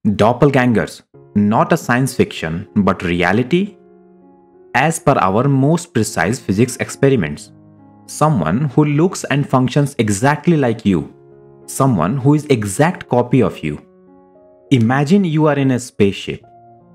Doppelgangers, not a science fiction, but reality? As per our most precise physics experiments, someone who looks and functions exactly like you, someone who is exact copy of you. Imagine you are in a spaceship,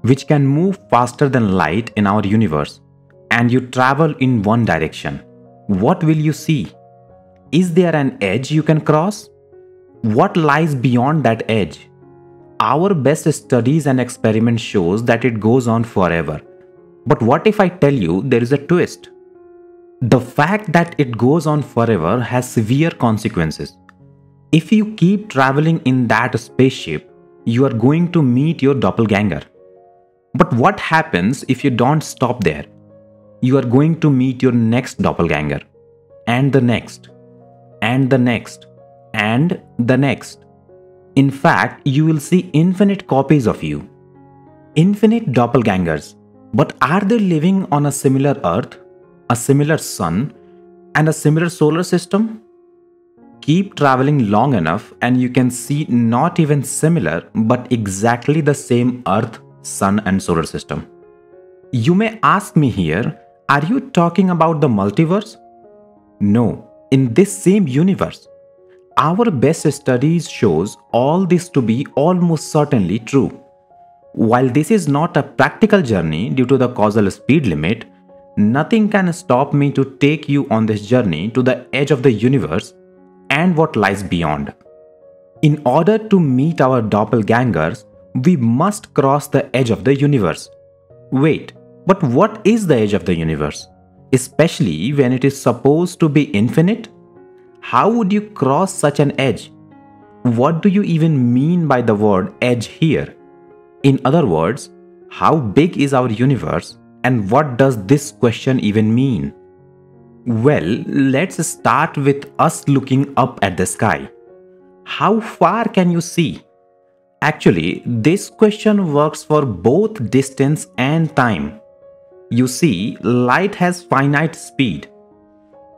which can move faster than light in our universe, and you travel in one direction. What will you see? Is there an edge you can cross? What lies beyond that edge? Our best studies and experiments shows that it goes on forever. But what if I tell you there is a twist? The fact that it goes on forever has severe consequences. If you keep traveling in that spaceship, you are going to meet your doppelganger. But what happens if you don't stop there? You are going to meet your next doppelganger, and the next, and the next, and the next. In fact, you will see infinite copies of you. Infinite doppelgangers. But are they living on a similar Earth, a similar Sun, and a similar solar system? Keep traveling long enough and you can see not even similar but exactly the same Earth, Sun, and solar system. You may ask me here, are you talking about the multiverse? No, in this same universe. Our best studies shows all this to be almost certainly true. While this is not a practical journey due to the causal speed limit, nothing can stop me to take you on this journey to the edge of the universe and what lies beyond. In order to meet our doppelgangers, we must cross the edge of the universe. Wait, but what is the edge of the universe? Especially when it is supposed to be infinite? How would you cross such an edge? What do you even mean by the word edge here? In other words, how big is our universe and what does this question even mean? Well, let's start with us looking up at the sky. How far can you see? Actually, this question works for both distance and time. You see, light has finite speed.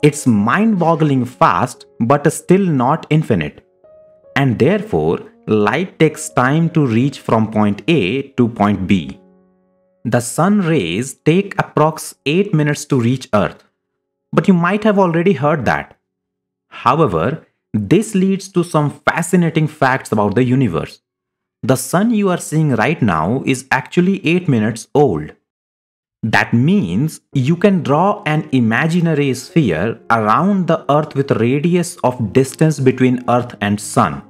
It's mind-boggling fast, but still not infinite. And therefore, light takes time to reach from point A to point B. The sun rays take approx 8 minutes to reach Earth. But you might have already heard that. However, this leads to some fascinating facts about the universe. The sun you are seeing right now is actually 8 minutes old. That means you can draw an imaginary sphere around the Earth with a radius of distance between Earth and Sun.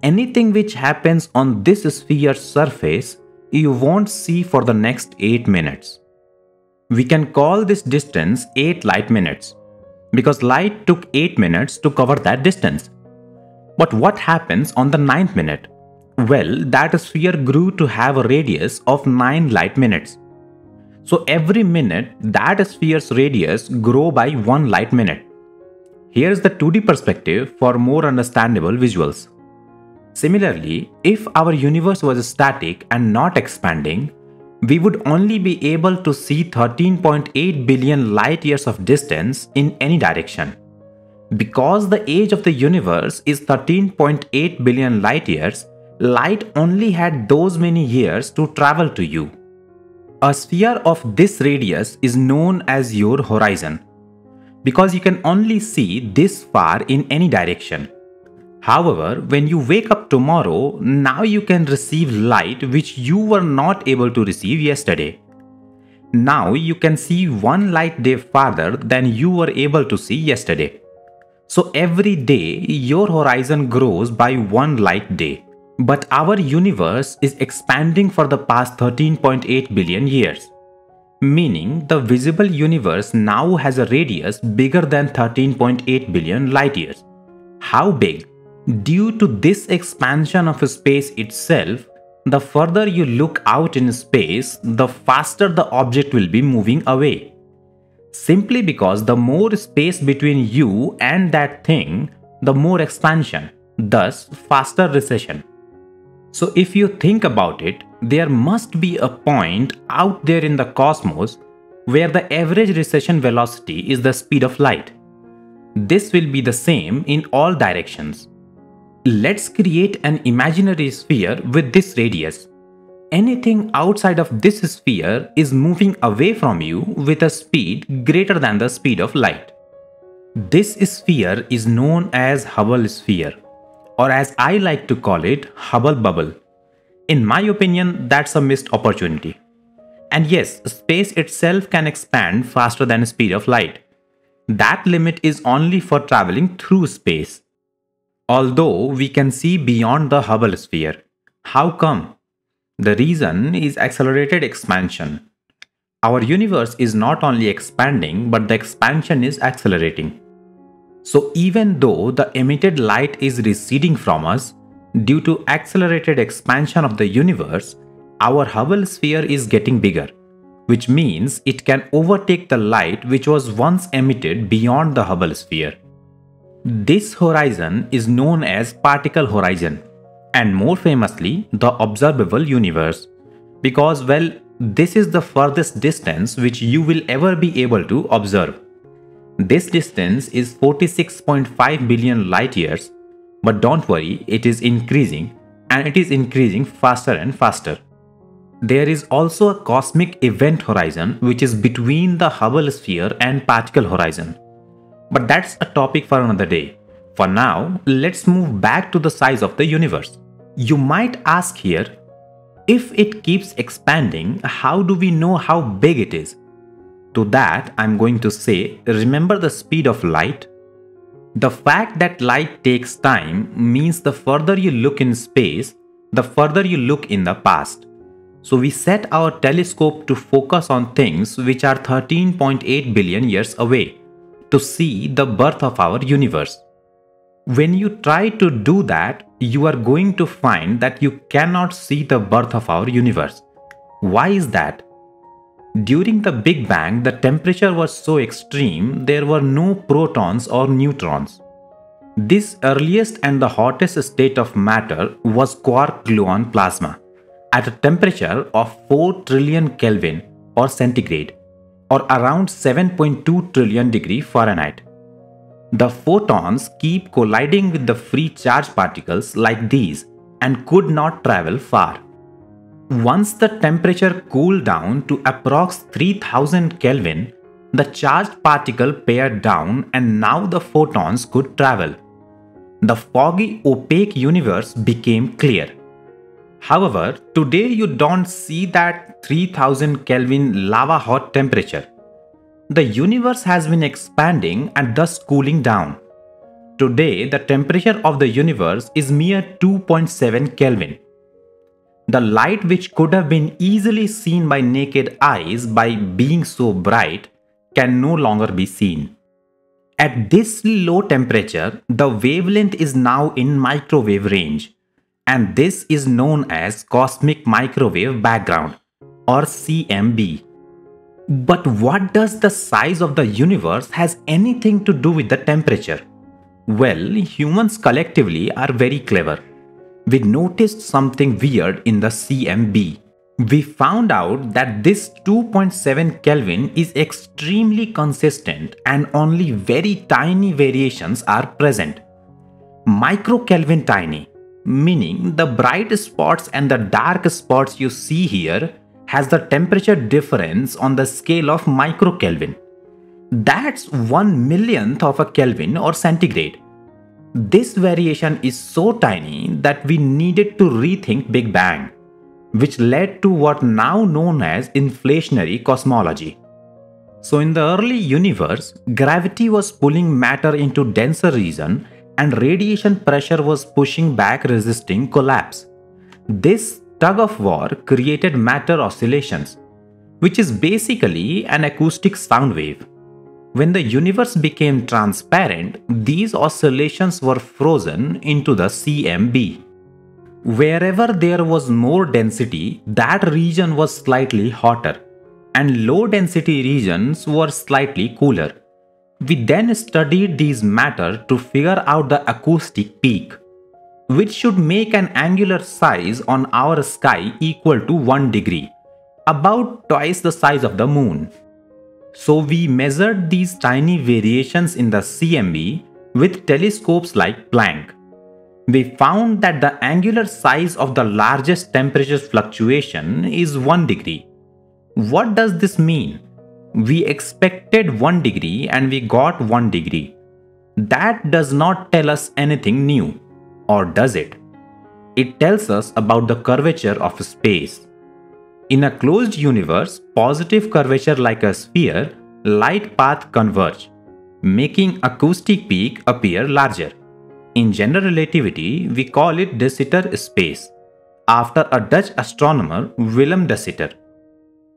Anything which happens on this sphere's surface, you won't see for the next 8 minutes. We can call this distance 8 light minutes, because light took 8 minutes to cover that distance. But what happens on the 9th minute? Well, that sphere grew to have a radius of 9 light minutes. So every minute, that sphere's radius grows by 1 light minute. Here's the 2D perspective for more understandable visuals. Similarly, if our universe was static and not expanding, we would only be able to see 13.8 billion light years of distance in any direction. Because the age of the universe is 13.8 billion light years, light only had those many years to travel to you. A sphere of this radius is known as your horizon, because you can only see this far in any direction. However, when you wake up tomorrow, now you can receive light which you were not able to receive yesterday. Now you can see 1 light day farther than you were able to see yesterday. So every day your horizon grows by 1 light day. But our universe is expanding for the past 13.8 billion years. Meaning the visible universe now has a radius bigger than 13.8 billion light years. How big? Due to this expansion of space itself, the further you look out in space, the faster the object will be moving away. Simply because the more space between you and that thing, the more expansion, thus faster recession. So if you think about it, there must be a point out there in the cosmos where the average recession velocity is the speed of light. This will be the same in all directions. Let's create an imaginary sphere with this radius. Anything outside of this sphere is moving away from you with a speed greater than the speed of light. This sphere is known as Hubble sphere, or as I like to call it, Hubble bubble. In my opinion, that's a missed opportunity. And yes, space itself can expand faster than the speed of light. That limit is only for traveling through space. Although we can see beyond the Hubble sphere. How come? The reason is accelerated expansion. Our universe is not only expanding, but the expansion is accelerating. So even though the emitted light is receding from us, due to accelerated expansion of the universe, our Hubble sphere is getting bigger, which means it can overtake the light which was once emitted beyond the Hubble sphere. This horizon is known as particle horizon, and more famously the observable universe, because well, this is the furthest distance which you will ever be able to observe. This distance is 46.5 billion light years, but don't worry, it is increasing, and it is increasing faster and faster. There is also a cosmic event horizon which is between the Hubble sphere and particle horizon. But that's a topic for another day. For now, let's move back to the size of the universe. You might ask here, if it keeps expanding, how do we know how big it is? To that, I'm going to say, remember the speed of light? The fact that light takes time means the further you look in space, the further you look in the past. So we set our telescope to focus on things which are 13.8 billion years away, to see the birth of our universe. When you try to do that, you are going to find that you cannot see the birth of our universe. Why is that? During the Big Bang, the temperature was so extreme, there were no protons or neutrons. This earliest and the hottest state of matter was quark-gluon plasma, at a temperature of 4 trillion Kelvin or centigrade, or around 7.2 trillion degree Fahrenheit. The photons keep colliding with the free charge particles like these and could not travel far. Once the temperature cooled down to approx 3000 Kelvin, the charged particle paired down and now the photons could travel. The foggy, opaque universe became clear. However, today you don't see that 3000 Kelvin lava hot temperature. The universe has been expanding and thus cooling down. Today, the temperature of the universe is mere 2.7 Kelvin. The light which could have been easily seen by naked eyes by being so bright can no longer be seen. At this low temperature, the wavelength is now in microwave range, and this is known as cosmic microwave background, or CMB. But what does the size of the universe has anything to do with the temperature? Well, humans collectively are very clever. We noticed something weird in the CMB. We found out that this 2.7 Kelvin is extremely consistent and only very tiny variations are present. Microkelvin tiny, meaning the bright spots and the dark spots you see here has the temperature difference on the scale of microkelvin. That's 1/1,000,000th of a Kelvin or centigrade. This variation is so tiny that we needed to rethink Big Bang, which led to what now known as inflationary cosmology. So in the early universe, gravity was pulling matter into denser region and radiation pressure was pushing back resisting collapse. This tug of war created matter oscillations, which is basically an acoustic sound wave. When the universe became transparent, these oscillations were frozen into the CMB. Wherever there was more density, that region was slightly hotter, and low density regions were slightly cooler. We then studied these matter to figure out the acoustic peak, which should make an angular size on our sky equal to 1 degree, about twice the size of the moon. So we measured these tiny variations in the CMB with telescopes like Planck. We found that the angular size of the largest temperature fluctuation is 1 degree. What does this mean? We expected 1 degree and we got 1 degree. That does not tell us anything new, or does it? It tells us about the curvature of space. In a closed universe, positive curvature like a sphere, light paths converge, making acoustic peak appear larger. In general relativity, we call it de Sitter space, after a Dutch astronomer Willem de Sitter.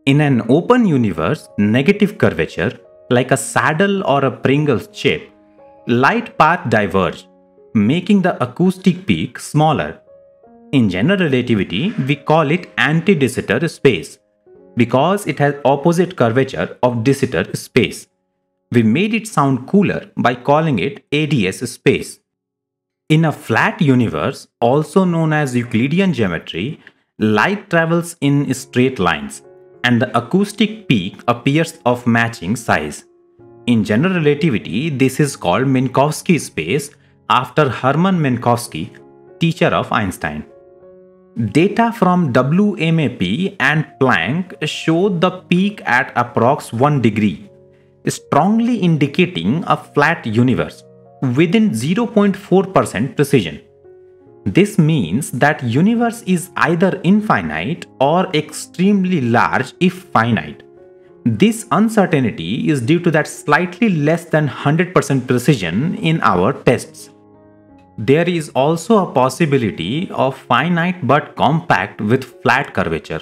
In an open universe, negative curvature, like a saddle or a Pringles chip, light paths diverge, making the acoustic peak smaller. In general relativity, we call it anti-de Sitter space, because it has opposite curvature of de Sitter space. We made it sound cooler by calling it ADS space. In a flat universe, also known as Euclidean geometry, light travels in straight lines, and the acoustic peak appears of matching size. In general relativity, this is called Minkowski space after Hermann Minkowski, teacher of Einstein. Data from WMAP and Planck showed the peak at approx 1 degree, strongly indicating a flat universe within 0.4% precision. This means that universe is either infinite or extremely large if finite. This uncertainty is due to that slightly less than 100% precision in our tests. There is also a possibility of finite but compact with flat curvature.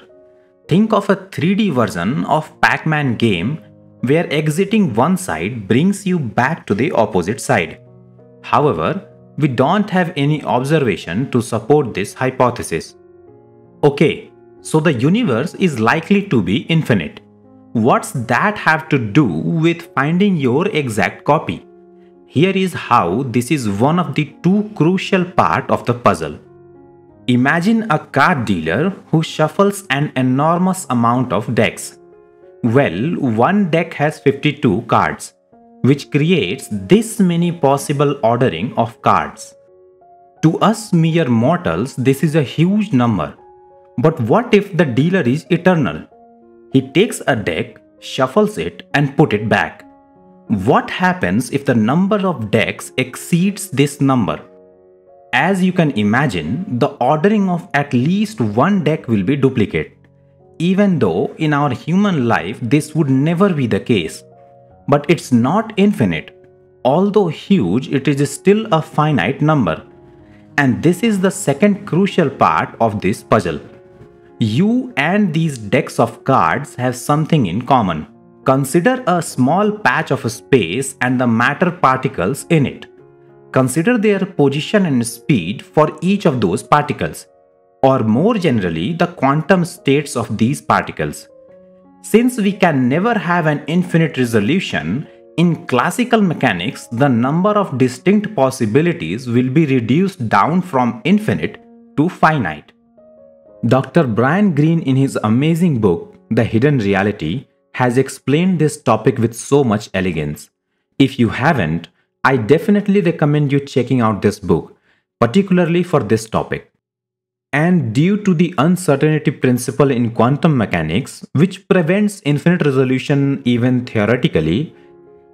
Think of a 3D version of Pac-Man game where exiting one side brings you back to the opposite side. However, we don't have any observation to support this hypothesis. Okay, so the universe is likely to be infinite. What's that have to do with finding your exact copy? Here is how this is one of the two crucial parts of the puzzle. Imagine a card dealer who shuffles an enormous amount of decks. Well, one deck has 52 cards, which creates this many possible ordering of cards. To us mere mortals, this is a huge number. But what if the dealer is eternal? He takes a deck, shuffles it, and puts it back. What happens if the number of decks exceeds this number? As you can imagine, the ordering of at least one deck will be duplicate. Even though in our human life this would never be the case. But it's not infinite. Although huge, it is still a finite number. And this is the second crucial part of this puzzle. You and these decks of cards have something in common. Consider a small patch of space and the matter particles in it. Consider their position and speed for each of those particles, or more generally, the quantum states of these particles. Since we can never have an infinite resolution, in classical mechanics, the number of distinct possibilities will be reduced down from infinite to finite. Dr. Brian Greene, in his amazing book, The Hidden Reality, has explained this topic with so much elegance. If you haven't, I definitely recommend you checking out this book, particularly for this topic. And due to the uncertainty principle in quantum mechanics, which prevents infinite resolution even theoretically,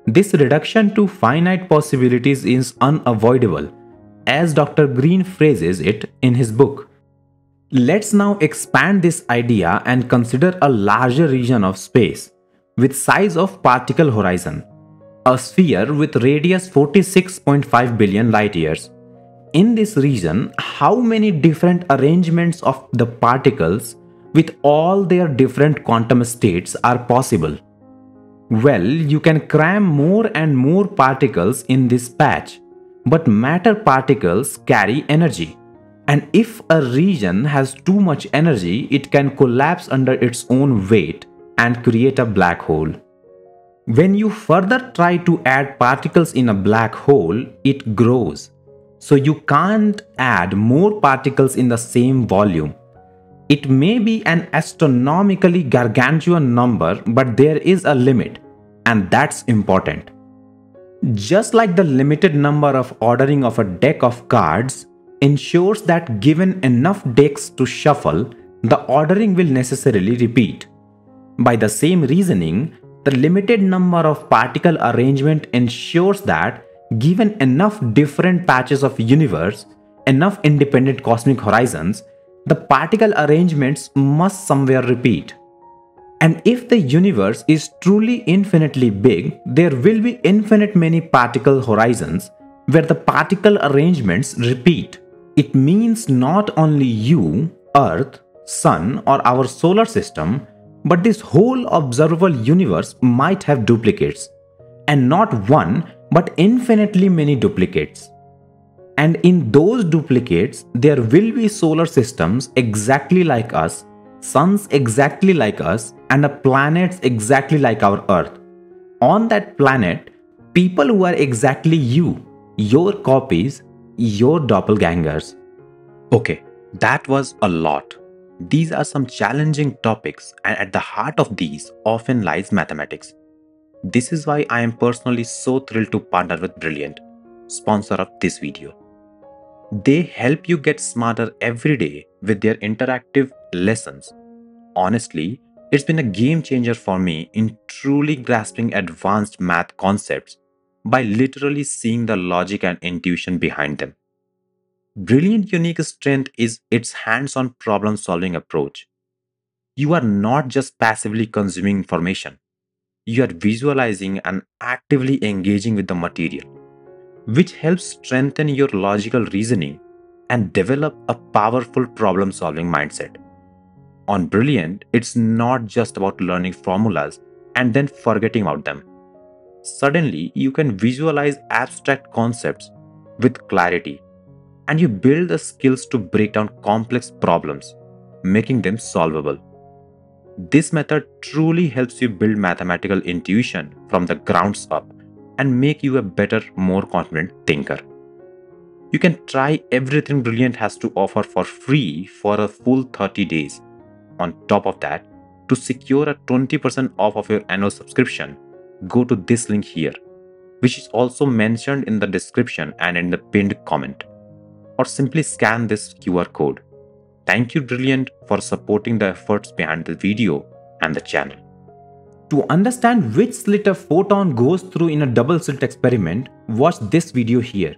this reduction to finite possibilities is unavoidable, as Dr. Greene phrases it in his book. Let's now expand this idea and consider a larger region of space, with size of particle horizon, a sphere with radius 46.5 billion light years. In this region, how many different arrangements of the particles with all their different quantum states are possible? Well, you can cram more and more particles in this patch, but matter particles carry energy. And if a region has too much energy, it can collapse under its own weight and create a black hole. When you further try to add particles in a black hole, it grows. So you can't add more particles in the same volume. It may be an astronomically gargantuan number, but there is a limit, and that's important. Just like the limited number of ordering of a deck of cards, ensures that given enough decks to shuffle, the ordering will necessarily repeat. By the same reasoning, the limited number of particle arrangement ensures that given enough different patches of universe, enough independent cosmic horizons, the particle arrangements must somewhere repeat. And if the universe is truly infinitely big, there will be infinite many particle horizons where the particle arrangements repeat. It means not only you, Earth, Sun, or our solar system, but this whole observable universe might have duplicates. And not one, but infinitely many duplicates. And in those duplicates, there will be solar systems exactly like us, suns exactly like us, and planets exactly like our Earth. On that planet, people who are exactly you, your copies, your doppelgangers. Okay, that was a lot. These are some challenging topics, and at the heart of these often lies mathematics. This is why I am personally so thrilled to partner with Brilliant, sponsor of this video. They help you get smarter every day with their interactive lessons. Honestly, it's been a game changer for me in truly grasping advanced math concepts by literally seeing the logic and intuition behind them. Brilliant unique strength is its hands-on problem-solving approach. You are not just passively consuming information, you are visualizing and actively engaging with the material, which helps strengthen your logical reasoning and develop a powerful problem-solving mindset. On Brilliant, it's not just about learning formulas and then forgetting about them. Suddenly, you can visualize abstract concepts with clarity, and you build the skills to break down complex problems, making them solvable. This method truly helps you build mathematical intuition from the grounds up and make you a better, more confident thinker. You can try everything Brilliant has to offer for free for a full 30 days. On top of that, to secure a 20% off of your annual subscription, go to this link here, which is also mentioned in the description and in the pinned comment, or simply scan this QR code. Thank you, Brilliant, for supporting the efforts behind the video and the channel. To understand which slit a photon goes through in a double slit experiment, watch this video here.